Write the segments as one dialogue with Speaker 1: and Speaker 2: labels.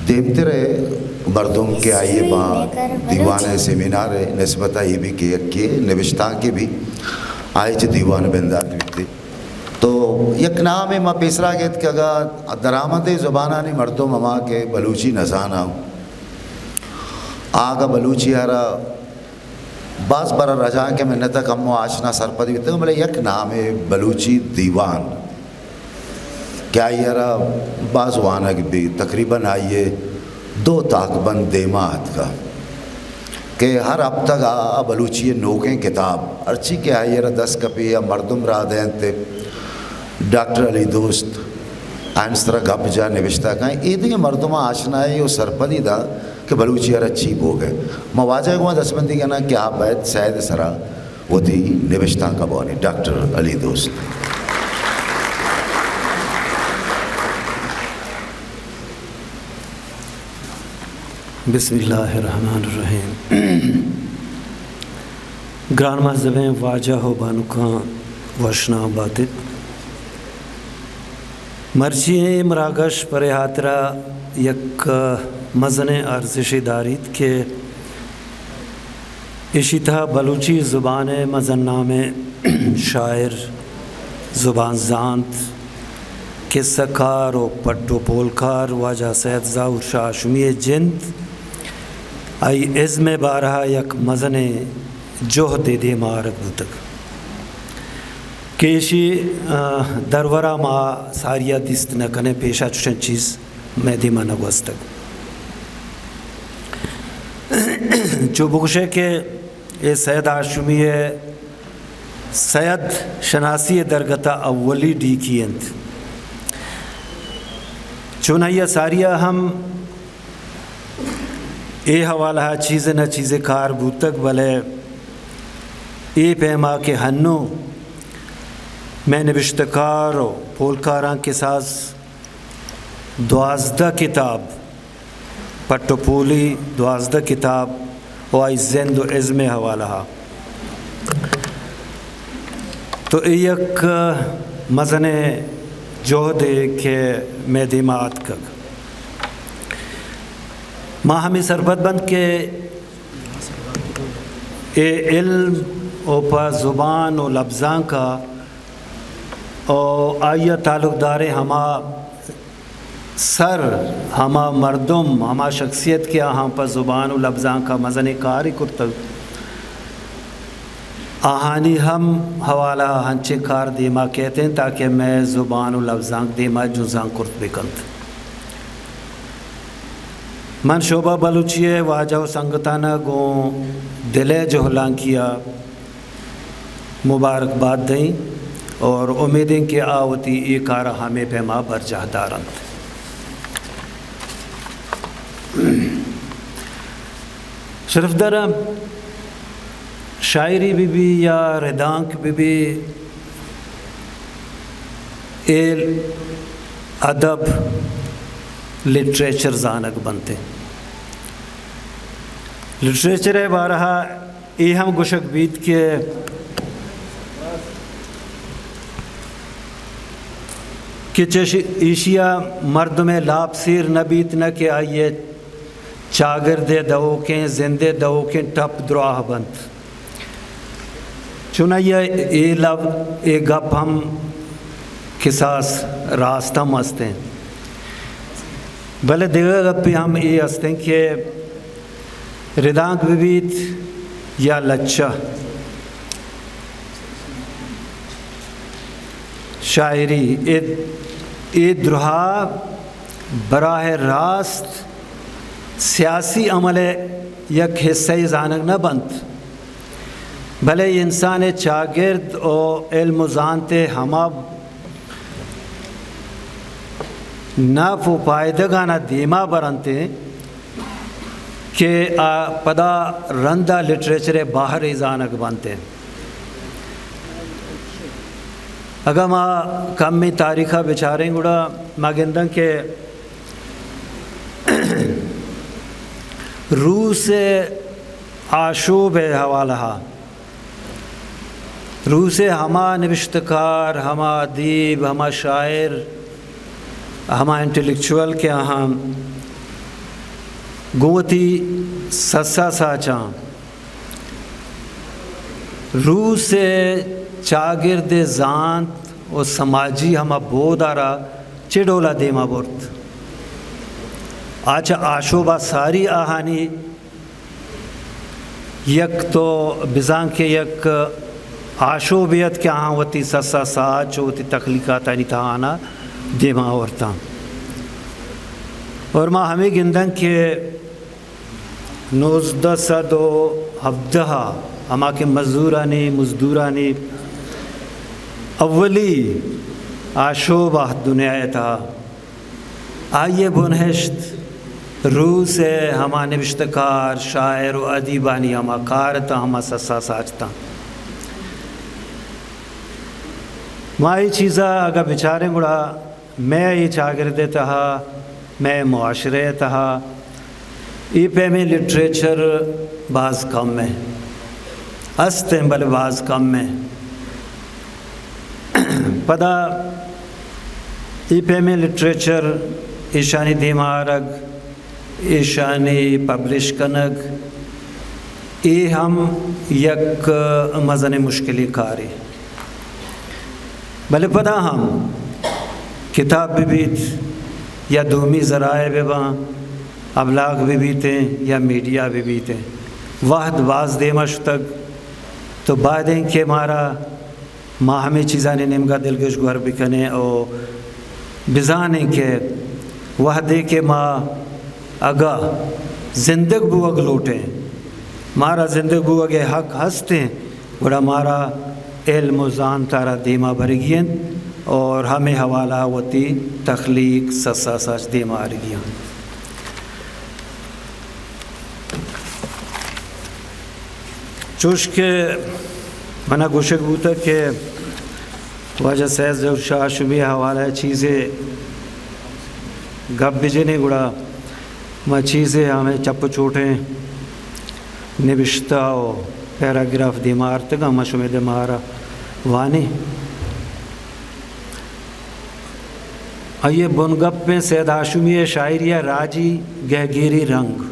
Speaker 1: دیمتے رہے مردم کے آئیے با دیوان سیمینار نسبت یہ بھی کہ نوشتہ کے بھی آئے چھ دیوان بندات بھی تو یک نام ما پیسرا گیت کہ اگر درآمد زبانانی مردم اما کے بلوچی نزانا آگا بلوچی ہرا بعض برا رجا کے میں نتک ہم آشنا سرپدی بھی تو بلے یک نام بلوچی دیوان کیا یہ بعض وانگ بھی تقریباً آئیے 2 تاکبند دیمات کا کہ ہر ہفتہ کا بلوچی نوکیں کتاب ارچی کے آئیے 10 کپی یا مردم را دین تے ڈاکٹر علی دوست آئنسترہ گپ جا نوشتہ کہیں ایدھے مردمہ آشنا ہے یہ سرپدی دا کہ بلوچی ہر اچھی ہو گئے مواجہ کو 10 بندی کہنا کہ آپ بیت سید سرا وہ تھی نوشتہ کا بوانی ڈاکٹر علی دوست.
Speaker 2: بسم اللہ الرحمن الرحیم. گران مذہبیں واجہ ہو بانکاں وشنا باتت مرچی مراگش پر حاطرہ یک مزن ارزشی دارید کہ اسی طرح بلوچی زبان مزن نام شاعر زبان زانت قصہ کار و پٹو پولکار واجہ سید ظاہر شاہ شمی جند ای عزم بارہا یک مزن جوہد دے مارک بوتک کہ اسی درورہ ما ساریہ دیست نکنے پیشہ چوشن چیز میں دیمہ نگوستک جو بگشے کہ یہ سید آشمی ہے سید شناسی درگتا اولی ڈی کی انت چونہ یہ ساریہ ہم اے حوالہ چیزیں نہ چیزیں کار بوتک بلے اے پیما کے ہنو میں نوشتکار و پولکاران کے ساز 12 کتاب پٹو پولی 12 کتاب و آئی زند و عزم حوالہ تو ایک مزن جوہد کہ میں دیمات کگ ماں ہمیں سربت بند کے اے علم او پا زبان و لفظان کا او آئیہ تعلق دار ہما سر ہما مردم ہما شخصیت کے ہاں پا زبان و لفظان کا مزن کاری کرتگ آہانی ہم حوالہ ہنچے کار دیما کہتے ہیں تاکہ میں زبان و لفظان دیما جزان کرت بکند من شعبہ بلوچیے واجہ و سنگتانہ گو دلے جہلان کیا مبارکباد دیں اور امیدیں کہ آوتی ای کارہ ہمیں پیما برجہ دارند شرف درہ شاعری بھی یا ردانک بھی ایل ادب لٹریچر زانک بنتے لٹریچر بارہا ای ہم گشک بیت کے چش ایشیا مرد میں لاب سیر نبیت نہ کہ آئیے چاگردے دوکیں زندے دوکیں ٹپ دراہ بند چنائیے اے لب اے گپ ہم کساس راستہ مستیں بلے دیگر گپی ہم اے ہستیں کہ ردانک بیت یا لچہ شاعری اے درہا براہ راست سیاسی عمل یک حصہ زانک نہ بند بھلے انسان چاگرد و علم زانتے ہما ناف و پائدگانہ دیما برنتے کہ پدا رندہ لٹریچر باہر زانک بنتے اگر ماں کم میں تاریخہ بچاریں گوڑا مگندن کے روس آشوب حوالہ روس ہما نوشتکار ہما ادیب ہما شاعر ہما انٹلیکچول کے ہاں گوتی سسا ساچاں روح سے چاگرد زانت و سماجی ہما بودارا چڑولا دیما برت آچا آشوبہ ساری آہانی یک تو بزان کے یک آشوبیت کے آہاں وتی سسا ساچ وتی تخلیقات آنی تہانا دیما ورتا اور ما ہمیں گندن کے 1917 ہما کے مزدورانی اولی آشوبہ دنیا تھا آئیے بنہشت روح سے ہما نوشتکار شاعر و ادیبانی ہما کارتا ہما سسا ساچتا ماں یہ چیزا اگر بیچارے گڑا میں یہ چاگردے تہا میں معاشرے تہا ای پہ میں لٹریچر بعض کم میں ہستیں بل بعض کم میں پدا ای پہ میں لٹریچر ایشانی دیمارگ ایشانی پبلش کنگ ای ہم یک مزن مشکلی کاری بلے پدا ہم کتاب بھی بیت یا دومی ذرائع بھی باں ابلاغ بھی بیتے یا میڈیا بھی بیتے واحد باز دیمش تک تو بعدیں کہ ماں ہمیں چیزانے نمگا دلگش گوھر بکنے اور بزانے کہ وحدے کے ماں اگا زندگ بوگ لوٹیں مارا زندگ بوگے حق ہستیں بڑا مارا علم و زان تارا دیما برگین اور ہمیں حوالہ وتی تخلیق سسا ساچ دیما آرگیاں چوش کے منا گوشک بوتا کہ واجہ سید ظہور شاہ شمی حوالہ چیزیں گپ بجنے گڑا ما چیزیں ہمیں چپ چوٹیں نبشتہ و پیراگراف دیمار تگا مشمی دیمارا وانی آئیے بنگپ میں سید ہاشمی شاعریہ راجی گہگیری رنگ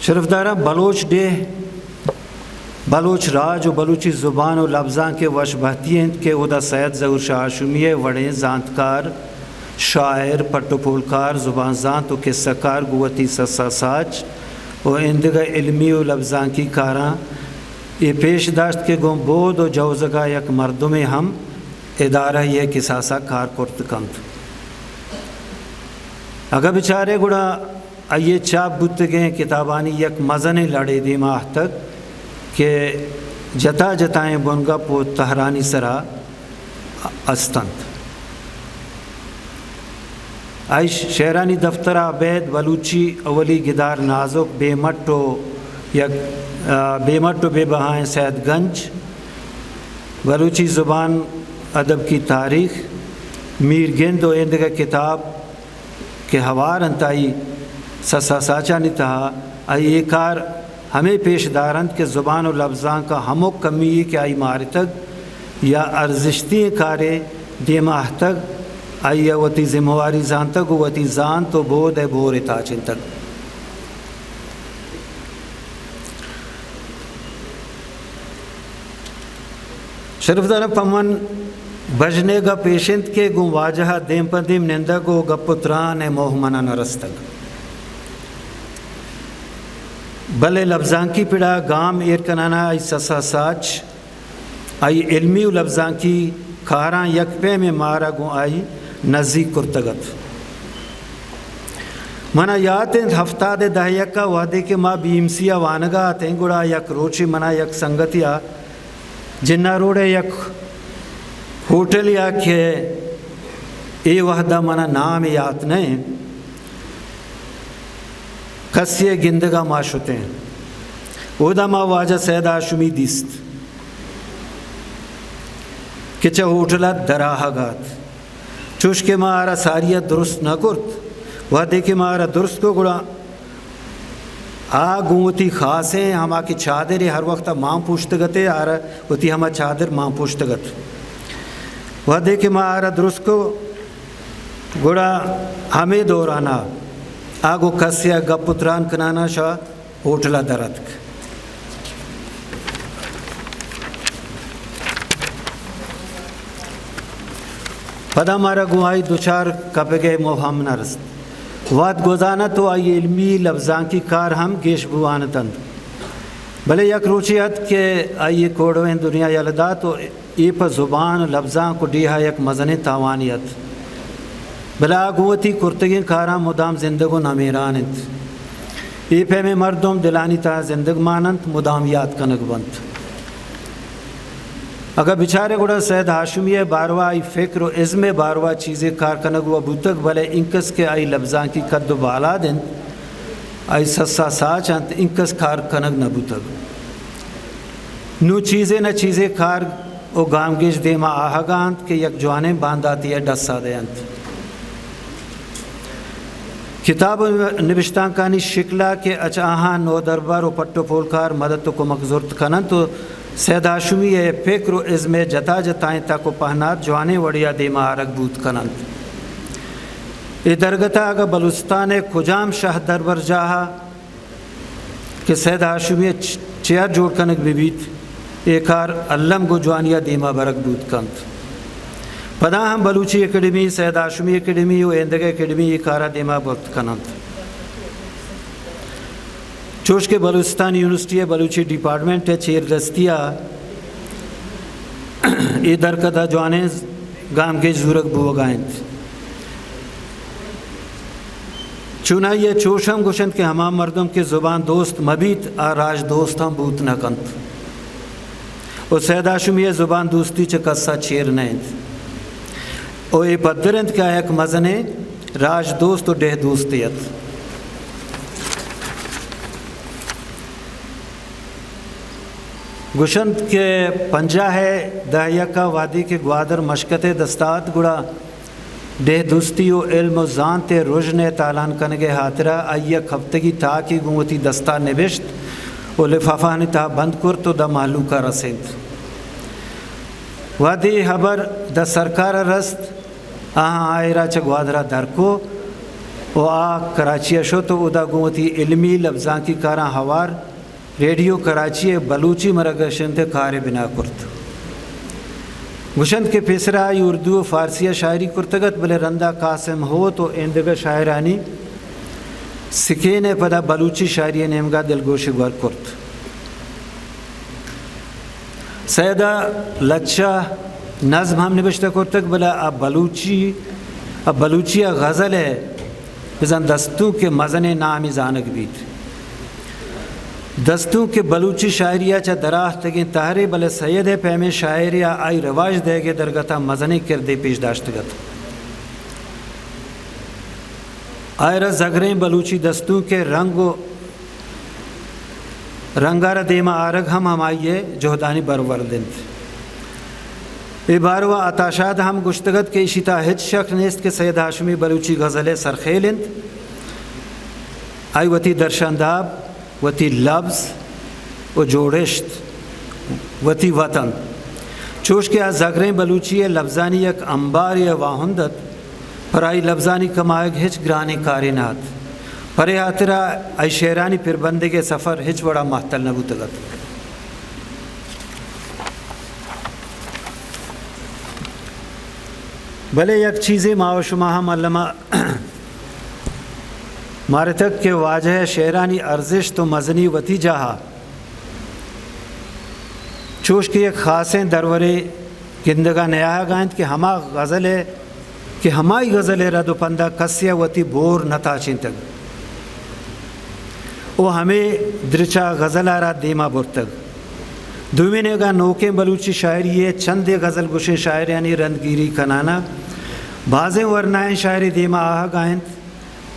Speaker 2: شرف دارہ بلوچ ڈے بلوچ راج و بلوچی زبان و لفظاں کے وش بہتی ہیں کہ ادا سید ظہور شاہ ہاشمی وڑیں زانتکار شاعر پٹو پولکار زبان زانت و قصہ کار گوتی سسا ساچ و اندگا علمی و لفظاں کی کاراں یہ پیش داشت کے گم بود و جوزگا یک مردم ہم ادارہ یہ کساسا کار کرت کمت اگر بیچارے گڑا آئیے چاپ بت گئے کتابانی یک مزن لڑے دی ماہ تک کہ جتا جتائیں بنگا پو تہرانی سرا استند آئی شہرانی دفتر عبید بلوچی اولی گدار نازک بے مٹو بے بہائیں سید گنج بلوچی زبان ادب کی تاریخ میر گند و اندگا کتاب کے ہوار انتائی سسا ساچا نتہا آئی ایک کار ہمیں پیش دارند کے زبان و لفظاں کا ہمو کمی کہ آئی مارتگ یا ارزشتی کارے دیماہ تک آئی وتی ذمہواری زان تک وتی زان تو بود ہے بور تاچن تک شرف دارہ پمن بجنے گا پیشنت کے گم واجہ دیم پدیم نندگو گپتران موہمنا نرستگ بلے لفظاں کی پڑا گام ایرکنانا آئی سسا ساچ آئی علمی و لفظاں کی کاراں یک پہ میں مارا گو آئی نزدیک کرتگت منا یاد ہیں ہفتہ دے دہیکا وعدے کے ماں بیمسیا وانگا آتے گڑا یک روچی منا یک سنگتیا جنہ روڑے یک ہوٹل یا کہ اے وحدہ منا نام یاد نہیں کسی گندگا معاشوتے ہیں اودا ما واجہ سید ہاشمی دیست کچھ ہوٹلا دراہا گات چوش کے مارا ساریت درست نہ کرت وہ دیکھے مارا درست کو گڑا گوتی خاص ہیں ہما کی چادر ہر وقت ماں پوشتگتے آرہ ہوتی ہما چادر ماں پوشتگت وہ دیکھے مارا درست کو گوڑا ہمیں دورانا آگو کسیا گپتران کنانا شاہ ہوٹلا درد پدا مارا گواہی دوچار کپگے موہم نرست واد گوزانا تو آئی علمی لفظان کی کار ہم گیش بوانتن بلے یک روچیت کہ آئی کوڑوین دنیا یلدا تو ای پا زبان لفظان کو ڈیہا یک مزن تاوانیت بلا گوتی کرتگین کارا مدام زندگو نمیرانت ای پہ میں مردم دلانی تا زندگ مانند مدام یاد کنگ بند اگر بیچارے گوڑا سید ہاشمی باروا ای فکر و عزم باروا چیزیں کار کنگ و بوتک بلے انکس کے آئی لفظان کی قد و بالا دن آئی سسا ساچ انت انکس کار کنگ نبوتک نو چیزیں نہ چیزیں کار او گامگیش دیما آہگانت کہ یک جوانے بانداتی ہے ڈسا دے انت کتاب نوشتان کانی شکلا کے اچاہاں نو دربار و پٹو پولکار مدد کو مقزورت کنن تو سید ہاشمی فکر و عزم جتا جتائیں تاکو پہنات جوانے وڑیا دیما آرگ بود کنن ای درگتا اگا بلوستان کجام شاہ دربر جاہا کہ سید ہاشمی چیار جوڑ کنک بیت ایکار علم گو جوانیا دیما برگ بود کند پدا ہم بلوچی اکیڈمی سید ہاشمی اکیڈمی و ایندگے اکیڈمی یہ کارا دیما برگ کنند چوش کے بلوچستان یونیورسٹی بلوچی ڈپارٹمنٹ چیر دستیا ای درکتا جوانے گام کے زورک بوگائند چونہ یہ چوشم گوشند کہ ہما مردم کے زبان دوست مبیت آراج دوست ہم بوت نہ کند اور سید ہاشمی زبان دوستی چکسا چیر نیند اور ای پدرند کیا ایک مزنے راج دوست و ڈہ دوستیت گشند کے پنجہ ہے دہیکا وادی کے گوادر مشکت دستات گڑا ڈہ دوستی و علم و زانتے رجن تالان کنگے حاطرہ ایک ہفتگی تا کی گوتی دستا نبشت و لفافانی تا بند کر تو دا محلو کا رسید وادی حبر دا سرکار رست آہاں آئیرہ چا گوادرہ درکو و کراچی شو تو او دا گوتی علمی لفظان کی کاراں ہوار ریڈیو کراچی بلوچی مرگشند کار بنا کرت گشند کے پیسرا اردو فارسی شاعری کرتگت بلے رندہ قاسم ہو تو اندگا شاعرانی سکین پدا بلوچی شاعری نیمگا دلگوش گور کرت سیدہ لچہ نظم ہم نبشتہ کرتگ بلا اب بلوچی غزل ہے بزن دستوں کے مزن نامی زانک بیت دستوں کے بلوچی شاعریہ چا دراہ تگیں تحری بلے سید پیمے شاعریہ آئی رواج دے گے درگتا مزنی کردے پیش داشتگت آئرہ زگریں بلوچی دستوں کے رنگارہ دیما آرگ ہم آئیے جہدانی بروردند ای باروا اتاشاد ہم گشتگت کے اشیتا ہج شک نیست کے سید ہاشمی بلوچی غزلے سرخیلند آئی وتی درشنداب وتی لفظ و جوڑشت وتی وطن چوش کے از زگریں بلوچی لفظانی یک انبار یا واہندت پر آئی لفظانی کمائگ ہچ گرانی کارینات پر حاطرہ آئی شیرانی پر بندے کے سفر ہچ بڑا محتل نبوتگت بلے یک چیزیں ماو شما ہم علمہ مارے تک کہ واجہ شیرانی ارزش تو مزنی وتی جہا چوش کے ایک خاصیں درورے گندگا نیا گائند کہ ہما غزل ہے کہ ہمائی غزل ہے رد و پندہ کسیا وتی بور نتا چنتگ او ہمیں درچا غزل آرہ دیما برتگ دومینے گا نوکیں بلوچی شاعری ہے چند غزل گوشیں شاعر یعنی رندگیری کنانا بازیں ورنائیں شاعری دیما آہا گائند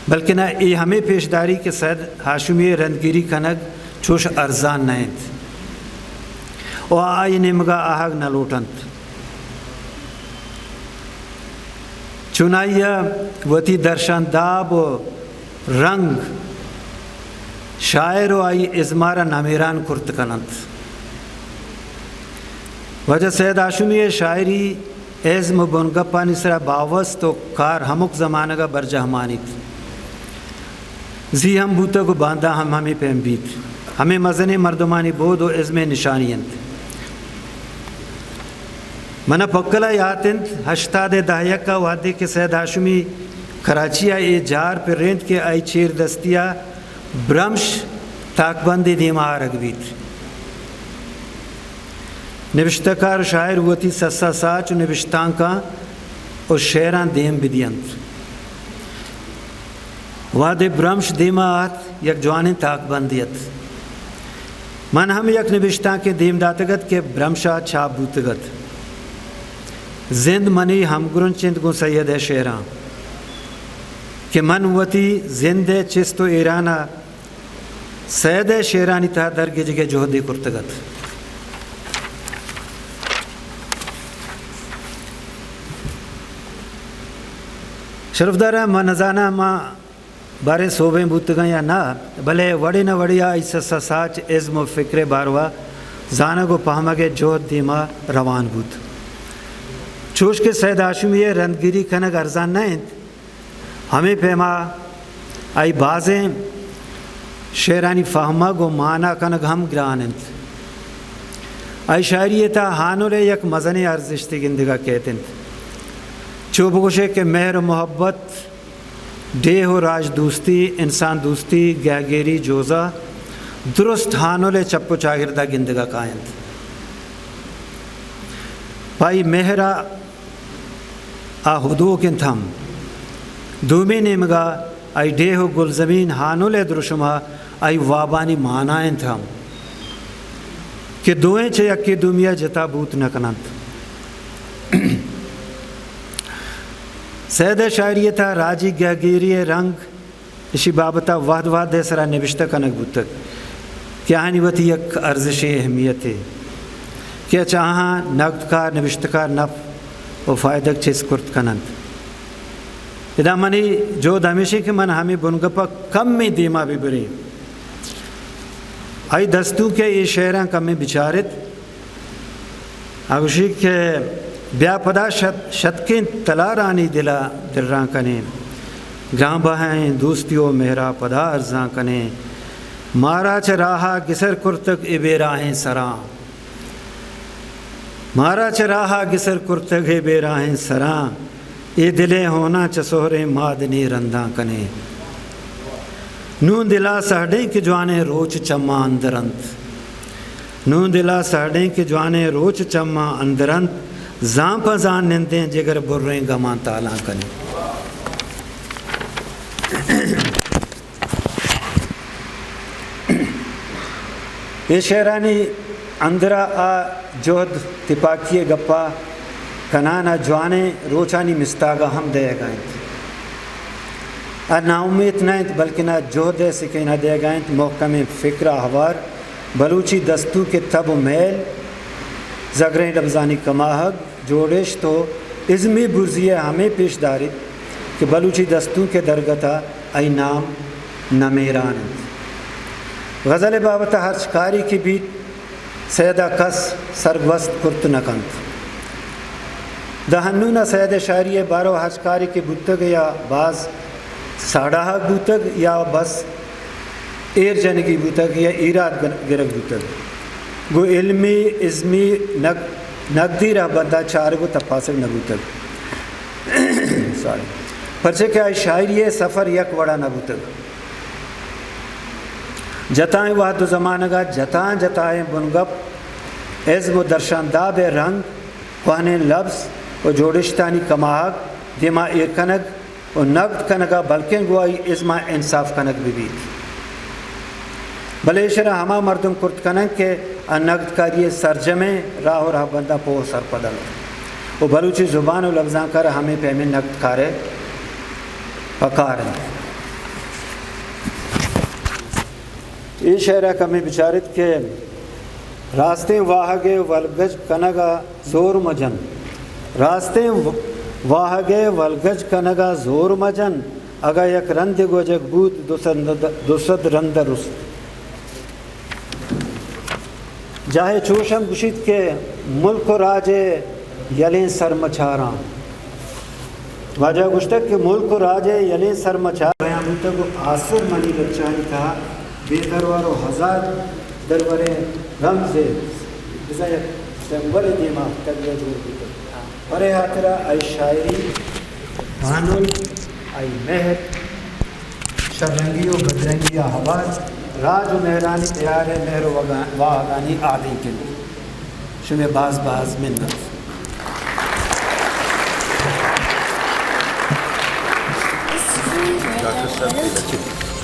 Speaker 2: بلکہ نہ ای ہمیں پیشداری کے سید ہاشمی رندگیری کنگ چوش ارزان نیند او آئی نمگا آہگ نہ لوٹنت چنائیہ وتی درشنداب و رنگ شاعر و آئی ازمارہ نامیران کرت کنند وجہ سید ہاشمی شاعری ezm bongapani sara bavas to kar hamuk zamana ga barjahmanit زی ہم بوتا کو باندھا ہم ہمیں پہمبید ہمیں مزن مردمانی بود و ازم نشانیند منا پکلا یاتند ہشتاد دہیک کا وادی کے سید ہاشمی کراچی اے جار پر رینت کے آئی چیر دستیا برمش تاک بندی دیما رگوید نوشتکار شاعر ہوتی سسا ساچ و نوشتان کا اور شعران دیم بدیند وادی برمش دیما آت یک جوانی تاک بندیت من ہم یک نوشتان کے دیم داتگت کے برمشا چھاپ بوتگت زند منی ہم گرن چند گو سید شعران کہ من وتی زند چست و ایرانا سید شعرانی تا درگی جگہ جہدی کرتگت شرف دارا ما نزانا ما بارے صوبیں بوتگاں یا نہ بلے وڑی نہ وڑیا ایسا ساچ عزم و فکر باروا زانا کو پہمگے جوہد دیما روان بود چوش کے سید ہاشمی رندگیری کنگ ارزان نہیں ہمیں پیما آئی بازیں شعرانی فہمہ گو مانا کنگ ہم گرانند آئی شاعریتا ہانو لے یک مزنی ارزشتی گندگا کہتند چوب گوشے کہ مہر و محبت ڈیہ و راج دوستی انسان دوستی گہگیری جوزہ درست ہانو لے چپو چاگردہ گندگا کائند پائی مہرہ آہدو کن تھم دومی نیمگا آئی ڈیہ و گل زمین ہانو لے درشمہ آئی وابانی مانائن تھم کہ دوئیں چھے یکی دومیا جتا بوت نکنند سید شاعری تھا راجی گہگیری رنگ اسی بابتا وحد وحد دے سرا نوشتہ کنک بوتک کیا ہنی وتی یک ارزش اہمیت ہے کیا چاہاں نقدکار نوشتکار نف و فائدک چیز کرت کنند ادا منی جو دمیشی کہ من ہمیں بنگپا کم میں دیما بھی بری آئی دستو کے یہ شعران کم میں بچارت آگوشی کہ بیا پدا شتکیں تلارانی دل ران کنے گاں بہیں دوستیو مہرا پدا ارزاں کنے مارا چ راہا گسر کرتک اے بے راہیں سراں مارا چ راہا گسر کرتک اے بے راہیں سراں اے دلے ہونا چ سہرے مادنی رنداں کنے نون دلا سہڈیں کہ جوانے روچ چما اندرند نون دلا سہڈیں کہ جوانے روچ چما اندرند زاں پا زاں نندیں جگر بریں گمان تالاں کنے یہ شعرانی اندرا آ جہد تپاکی گپا کنانا جوانے روچانی مستاگا ہم دے گائیں نا امید نہیں بلکہ نہ جہد سکے نہ دے گائیں محکم فکر حوار بلوچی دستو کے تب و میل زگریں لبزانی کماہگ جوڑش تو ازمی برزیہ ہمیں پیش دارت کہ بلوچی دستوں کے درگتا ای نام نمیران غزل بابتا ہرچکاری کی بھی سیدہ کس سرگوست کرت نکند دہنونا سید شاعری بارو ہرچکاری کی بوتگ یا بعض ساڑھا بوتگ یا بس ایر جنگی بوتگ یا ایراد گرگ بوتگ گو علمی ازمی نقدی رہ بندہ چار گو تفاصل نبوتگ پرچے کہ شاعری سفر یک وڑا نبوتگ جتائیں وحد و زمانگا جتائیں جتائیں بنگپ عزم و درشانداب رنگ کوہنے لفظ و جوڑشتانی کماہگ دیما ایر کنگ و نقد کنگا بلکہ گوائی ازما انصاف کنگ بھی بلے شرح ہما مردم کرت کنگ کے نقد کاری سرجمے راہ و راہ بندہ پو سر پدل وہ بلوچی زبان و لفظاں کر ہمیں پہمیں نقد کارے پکاریں یہ شعرہ کمی بچارت کے راستے واہگے ولگج کنگا زور مجن راستے واہگے ولگج کنگا زور مجن اگا یک رند گوجک بود دوسد رند رست جاہے چوشم گشید کے ملک و راج یلیں سر مچاراں واجہ گشتک کہ ملک و راج یلیں سر مچار بیان ہوتا کو آسر منی بچانی تھا بے درور و ہزار درور رمز بزای سنبل دیما تبیہ دور بیتا برے حاطرہ ای شاعری بانول ای مہر شرنگی و بدرنگی حوال راج و مہرانی تیار مہر و واغانی آدھی کے لیے شمی باز منت
Speaker 1: ڈاکٹر صاحب